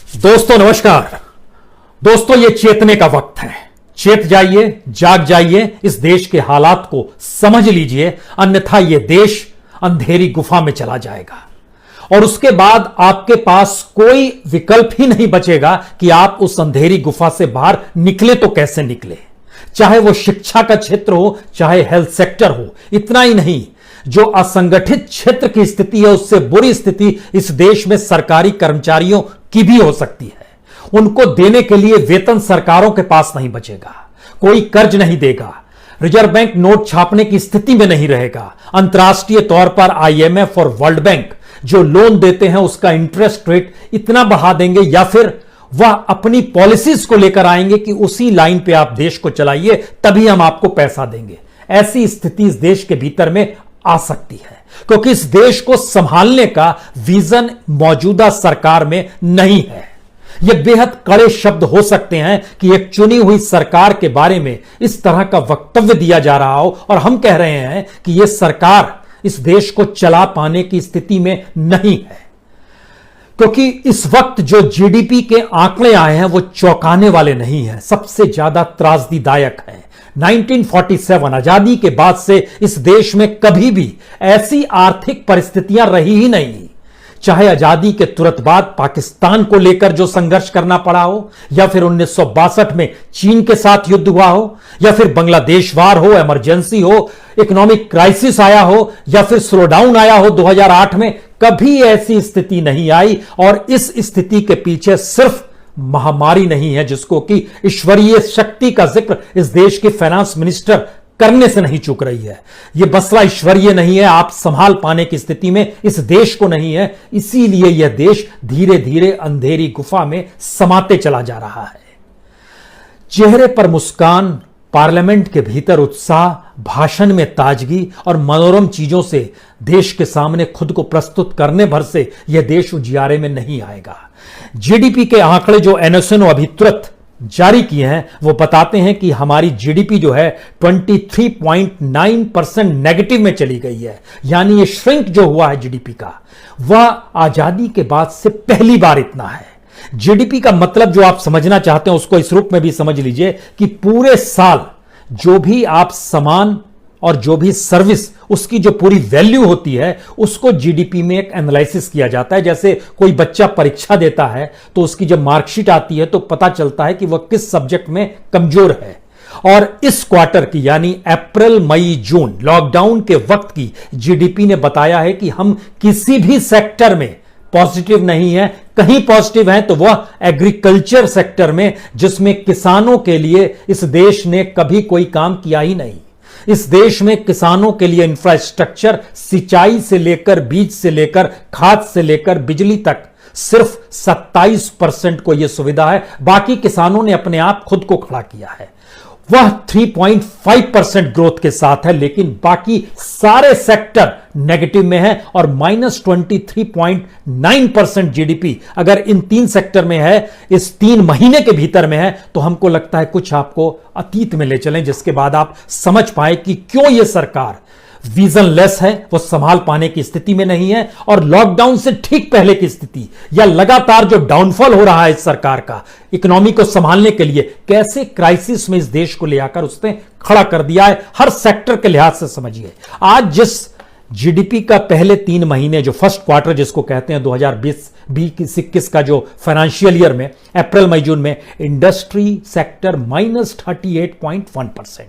दोस्तों नमस्कार। दोस्तों ये चेतने का वक्त है। चेत जाइए, जाग जाइए, इस देश के हालात को समझ लीजिए, अन्यथा ये देश अंधेरी गुफा में चला जाएगा और उसके बाद आपके पास कोई विकल्प ही नहीं बचेगा कि आप उस अंधेरी गुफा से बाहर निकले तो कैसे निकले। चाहे वो शिक्षा का क्षेत्र हो, चाहे हेल्थ सेक्टर हो। इतना ही नहीं, जो असंगठित क्षेत्र की स्थिति है उससे बुरी स्थिति इस देश में सरकारी कर्मचारियों की भी हो सकती है। उनको देने के लिए वेतन सरकारों के पास नहीं बचेगा, कोई कर्ज नहीं देगा, रिजर्व बैंक नोट छापने की स्थिति में नहीं रहेगा। अंतर्राष्ट्रीय तौर पर आईएमएफ और वर्ल्ड बैंक जो लोन देते हैं उसका इंटरेस्ट रेट इतना बढ़ा देंगे या फिर वह अपनी पॉलिसीज को लेकर आएंगे कि उसी लाइन पे आप देश को चलाइए, तभी हम आपको पैसा देंगे। ऐसी स्थिति इस देश के भीतर में आ सकती है क्योंकि इस देश को संभालने का विजन मौजूदा सरकार में नहीं है। यह बेहद कड़े शब्द हो सकते हैं कि एक चुनी हुई सरकार के बारे में इस तरह का वक्तव्य दिया जा रहा हो और हम कह रहे हैं कि यह सरकार इस देश को चला पाने की स्थिति में नहीं है, क्योंकि इस वक्त जो जीडीपी के आंकड़े आए हैं वो चौंकाने वाले नहीं हैं, सबसे ज्यादा त्रासदीदायक है। 1947 आजादी के बाद से इस देश में कभी भी ऐसी आर्थिक परिस्थितियां रही ही नहीं, चाहे आजादी के तुरंत बाद पाकिस्तान को लेकर जो संघर्ष करना पड़ा हो, या फिर 1962 में चीन के साथ युद्ध हुआ हो, या फिर बांग्लादेश वार हो, इमरजेंसी हो, इकोनॉमिक क्राइसिस आया हो, या फिर स्लोडाउन आया हो 2008 में। कभी ऐसी स्थिति नहीं आई और इस स्थिति के पीछे सिर्फ महामारी नहीं है जिसको कि ईश्वरीय शक्ति का जिक्र इस देश की फाइनेंस मिनिस्टर करने से नहीं चूक रही है। यह मसला ईश्वरीय नहीं है, आप संभाल पाने की स्थिति में इस देश को नहीं है, इसीलिए यह देश धीरे धीरे अंधेरी गुफा में समाते चला जा रहा है। चेहरे पर मुस्कान, पार्लियामेंट के भीतर उत्साह, भाषण में ताजगी और मनोरम चीजों से देश के सामने खुद को प्रस्तुत करने भर से यह देश उजियारे में नहीं आएगा। जीडीपी के आंकड़े जो एनएसएन अभी तुरंत जारी किए हैं वो बताते हैं कि हमारी जीडीपी जो है 23.9% नेगेटिव में चली गई है। यानी ये श्रिंक जो हुआ है जीडीपी का, वह आजादी के बाद से पहली बार इतना है। जीडीपी का मतलब जो आप समझना चाहते हैं उसको इस रूप में भी समझ लीजिए कि पूरे साल जो भी आप सामान और जो भी सर्विस, उसकी जो पूरी वैल्यू होती है उसको जीडीपी में एक एनालिसिस किया जाता है। जैसे कोई बच्चा परीक्षा देता है तो उसकी जब मार्कशीट आती है तो पता चलता है कि वह किस सब्जेक्ट में कमजोर है। और इस क्वार्टर की यानी अप्रैल मई जून लॉकडाउन के वक्त की जीडीपी ने बताया है कि हम किसी भी सेक्टर में पॉजिटिव नहीं है। कहीं पॉजिटिव है तो वह एग्रीकल्चर सेक्टर में, जिसमें किसानों के लिए इस देश ने कभी कोई काम किया ही नहीं। इस देश में किसानों के लिए इंफ्रास्ट्रक्चर, सिंचाई से लेकर बीज से लेकर खाद से लेकर बिजली तक सिर्फ 27% को यह सुविधा है। बाकी किसानों ने अपने आप खुद को खड़ा किया है। वह 3.5% ग्रोथ के साथ है, लेकिन बाकी सारे सेक्टर नेगेटिव में है और -23.9% जीडीपी अगर इन 3 सेक्टर में है, इस 3 महीने के भीतर में है, तो हमको लगता है कुछ आपको अतीत में ले चलें, जिसके बाद आप समझ पाए कि क्यों यह सरकार विजनलेस है, वो संभाल पाने की स्थिति में नहीं है। और लॉकडाउन से ठीक पहले की स्थिति या लगातार जो डाउनफॉल हो रहा है इस सरकार का इकोनॉमी को संभालने के लिए, कैसे क्राइसिस में इस देश को ले आकर उसने खड़ा कर दिया है हर सेक्टर के लिहाज से। समझिए आज जिस जीडीपी का पहले 3 महीने जो फर्स्ट क्वार्टर जिसको कहते हैं 2020-21 का जो फाइनेंशियल ईयर में अप्रैल मई जून में, industry sector -38.1%,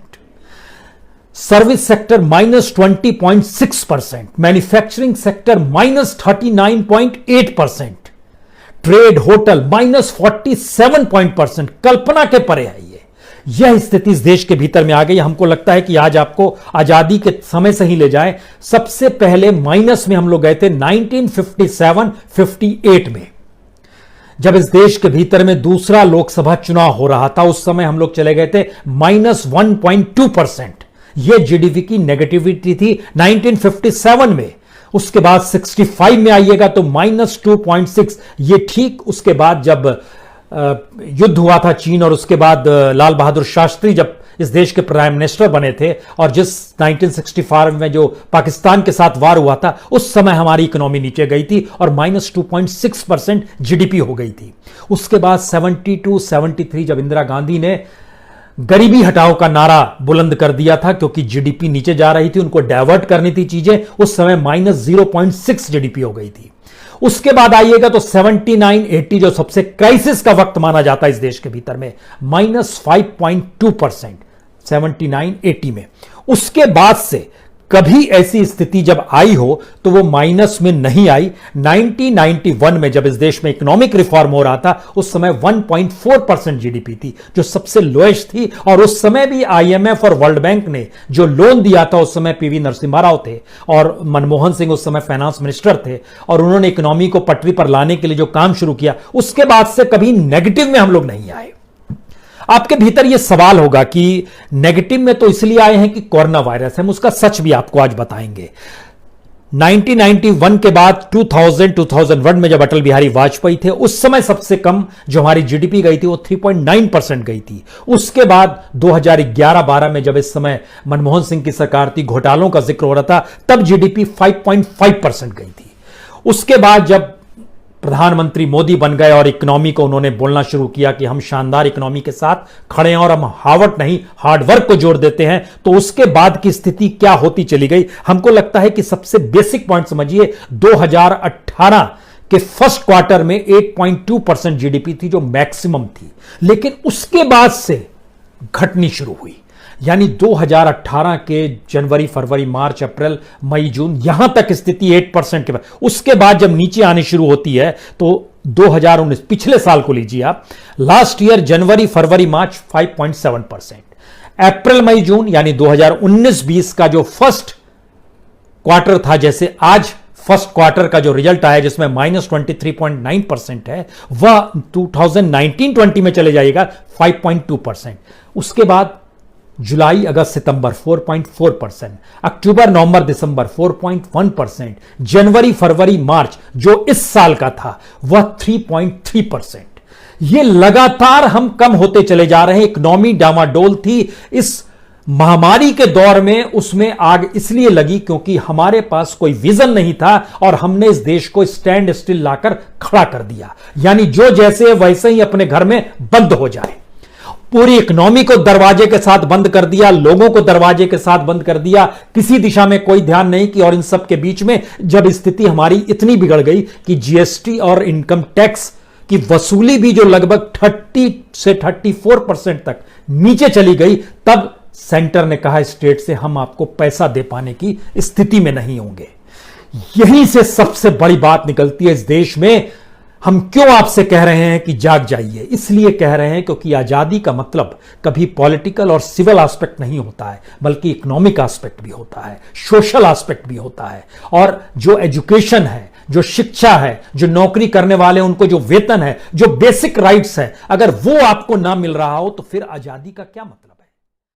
service sector -20.6%, manufacturing sector -39.8%, trade hotel -47%। कल्पना के परे है यह स्थिति इस देश के भीतर में आ गई। हमको लगता है कि आज आपको आजादी के समय से ही ले जाए, सबसे पहले माइनस में हम लोग गए थे 1957-58 में, जब इस देश के भीतर में दूसरा लोकसभा चुनाव हो रहा था। उस समय हम लोग चले गए थे -1.2%। यह जीडीपी की नेगेटिविटी थी 1957 में। उसके बाद 65 में आइएगा तो -2.6। ये ठीक उसके बाद जब युद्ध हुआ था चीन और उसके बाद लाल बहादुर शास्त्री जब इस देश के प्राइम मिनिस्टर बने थे और जिस 1965 में जो पाकिस्तान के साथ वार हुआ था उस समय हमारी इकोनॉमी नीचे गई थी और -2.6% जीडीपी हो गई थी। उसके बाद 72-73 जब इंदिरा गांधी ने गरीबी हटाओ का नारा बुलंद कर दिया था क्योंकि जीडीपी नीचे जा रही थी, उनको डाइवर्ट करनी थी चीजें, उस समय -0.6 जीडीपी हो गई थी। उसके बाद आइएगा तो 79-80 जो सबसे क्राइसिस का वक्त माना जाता है इस देश के भीतर में, -5.2% 79-80 में। उसके बाद से कभी ऐसी स्थिति जब आई हो तो वो माइनस में नहीं आई। 1991 में जब इस देश में इकोनॉमिक रिफॉर्म हो रहा था उस समय 1.4% जीडीपी थी जो सबसे लोएस्ट थी, और उस समय भी आईएमएफ और वर्ल्ड बैंक ने जो लोन दिया था, उस समय पीवी नरसिम्हा राव थे और मनमोहन सिंह उस समय फाइनेंस मिनिस्टर थे, और उन्होंने इकोनॉमी को पटरी पर लाने के लिए जो काम शुरू किया उसके बाद से कभी नेगेटिव में हम लोग नहीं आए। आपके भीतर यह सवाल होगा कि नेगेटिव में तो इसलिए आए हैं कि कोरोना वायरस है, हम उसका सच भी आपको आज बताएंगे। 1991 के बाद 2001 में जब अटल बिहारी वाजपेयी थे उस समय सबसे कम जो हमारी जीडीपी गई थी वो 3.9% गई थी। उसके बाद 2011-12 में जब इस समय मनमोहन सिंह की सरकार थी, घोटालों का जिक्र हो रहा था, तब जीडीपी 5.5% गई थी। उसके बाद जब प्रधानमंत्री मोदी बन गए और इकोनॉमी को उन्होंने बोलना शुरू किया कि हम शानदार इकोनॉमी के साथ खड़े हैं और हम हार्ड नहीं हार्डवर्क को जोड़ देते हैं, तो उसके बाद की स्थिति क्या होती चली गई। हमको लगता है कि सबसे बेसिक पॉइंट समझिए, 2018 के फर्स्ट क्वार्टर में 8.2% जीडीपी थी जो मैक्सिमम थी, लेकिन उसके बाद से घटनी शुरू हुई। यानी 2018 के जनवरी, फरवरी, मार्च, अप्रैल, मई, जून, यहां तक स्थिति 8% के बाद, उसके बाद जब नीचे आनी शुरू होती है तो 2019 पिछले साल को लीजिए आप, लास्ट ईयर जनवरी, फरवरी, मार्च 5.7%, अप्रैल, मई, जून यानी 2019-20 का जो फर्स्ट क्वार्टर था, जैसे आज फर्स्ट क्वार्टर का जो रिजल्ट आया जिसमें -23.9% है, वह 2019-20 में चले जाएगा 5.2%। उसके बाद जुलाई, अगस्त, सितंबर 4.4%, अक्टूबर, नवंबर, दिसंबर 4.1%, जनवरी, फरवरी, मार्च जो इस साल का था वह 3.3%। ये लगातार हम कम होते चले जा रहे हैं। इकोनॉमी डामाडोल थी इस महामारी के दौर में, उसमें आग इसलिए लगी क्योंकि हमारे पास कोई विजन नहीं था और हमने इस देश को स्टैंड स्टिल लाकर खड़ा कर दिया, यानी जो जैसे वैसे ही अपने घर में बंद हो जाए। पूरी इकोनॉमी को दरवाजे के साथ बंद कर दिया, लोगों को दरवाजे के साथ बंद कर दिया, किसी दिशा में कोई ध्यान नहीं कि, और इन सब के बीच में जब स्थिति हमारी इतनी बिगड़ गई कि जीएसटी और इनकम टैक्स की वसूली भी जो लगभग 30 से 34% तक नीचे चली गई, तब सेंटर ने कहा स्टेट से हम आपको पैसा दे पाने की स्थिति में नहीं होंगे। यहीं से सबसे बड़ी बात निकलती है इस देश में। हम क्यों आपसे कह रहे हैं कि जाग जाइए? इसलिए कह रहे हैं क्योंकि आजादी का मतलब कभी पॉलिटिकल और सिविल एस्पेक्ट नहीं होता है, बल्कि इकोनॉमिक एस्पेक्ट भी होता है, सोशल एस्पेक्ट भी होता है। और जो एजुकेशन है, जो शिक्षा है, जो नौकरी करने वाले उनको जो वेतन है, जो बेसिक राइट्स है, अगर वो आपको ना मिल रहा हो तो फिर आजादी का क्या मतलब?